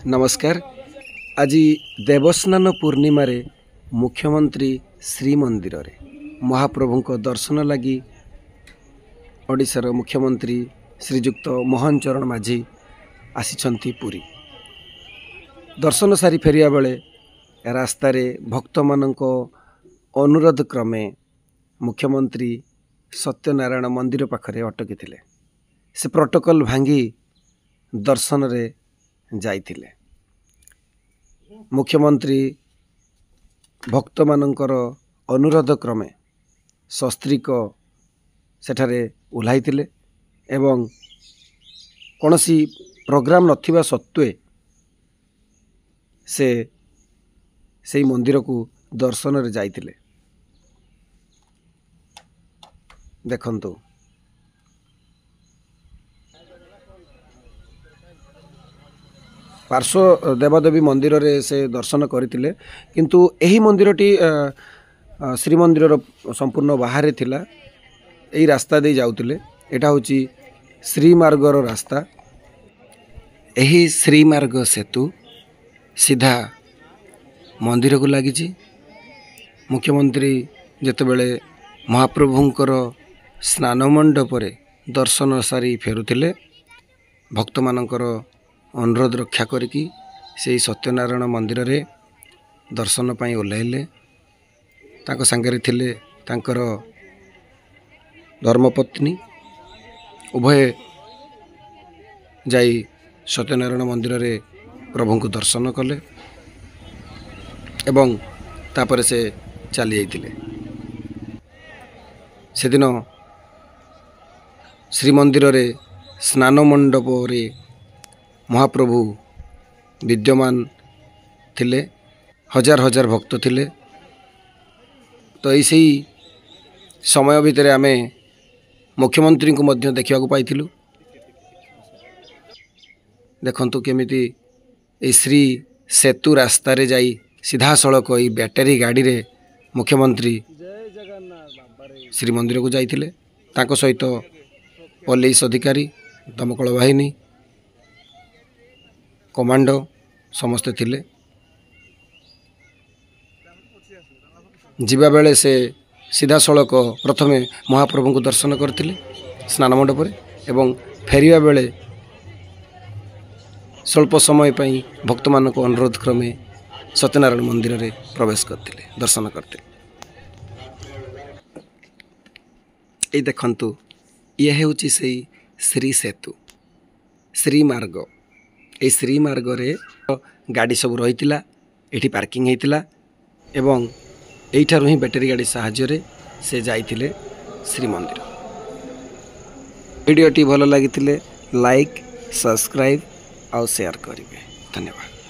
नमस्कार। आज देवस्नान पूर्णिमा रे मुख्यमंत्री श्रीमंदिर रे महाप्रभु को दर्शन लगी ओडिशार मुख्यमंत्री श्रीजुक्त मोहन चरण माझी आसी पुरी। दर्शन सारी फेरिया बेले रास्ता रे भक्त मानक अनुरोध क्रमे मुख्यमंत्री सत्यनारायण मंदिर पाखरे अटकी थिले। से प्रोटोकॉल भांगी दर्शन रे जाइथिले। मुख्यमंत्री भक्त मानकर अनुरोध क्रमे शस्त्रिक सेठारे उल्लाइथिले एवं कोनसी प्रोग्राम नथिबा सत्वे से मंदिर को दर्शन रे जाइथिले। देखंतु पार्श्व देवदेवी मंदिर रे से दर्शन करथिले, किंतु एही मंदिरटी श्रीमंदिर संपूर्ण बाहर थिला। एही रास्ता दे जाउतिले। एटा होची श्रीमार्गर रास्ता। एही श्रीमार्ग सेतु सीधा मंदिर को लागिची। मुख्यमंत्री जेतेबेले महाप्रभुंकर स्नान मंडप रे दर्शन सारी फेरुथिले, भक्त मानकर अनुरोध रक्षा करिकी से सत्यनारायण मंदिर रे दर्शन पाई ओल्लाइले। तांको संगे थिले तांकर धर्मपत्नी। उभय जाई सत्यनारायण मंदिर रे प्रभु को दर्शन कले एवं तापर से चली जाइतिले। से दिन श्रीमंदिर रे स्नान मंडप रे महाप्रभु विद्यमान थिले। हजार हजार भक्त थिले। तो ऐसे ही समय भितर आमे मुख्यमंत्री को मध्य देखा पाइथिलु। देखंतु केमिति ए श्री सेतु रास्ता रे जाई सीधा सड़क ई बैटरी गाड़ी रे मुख्यमंत्री श्रीमंदिर को जाइथिले। ताको सहित पुलिस अधिकारी, दमकल बाहिनी, कमांडो समस्ते थिले। जीवा बेले से सीधा सड़क प्रथमे महाप्रभु को दर्शन करथिले स्नान मंडप रे एवं फेरिया बेले स्वल्प समय पई भक्त मानक अनुरोध क्रमे सत्यनारायण मंदिर रे प्रवेश करथिले, दर्शन करथिले। ए देखंतु ये हेउची से श्री सेतु श्रीमार्ग। ए श्रीमार्ग रे गाड़ी सब रही एठी पार्किंग होइतिला एवं एठारु ही बैटरी गाड़ी साहाय्य रे से जाइतिले श्रीमंदिर। वीडियोटी भल लागितिले लाइक, सब्सक्राइब और शेयर करिवे। धन्यवाद।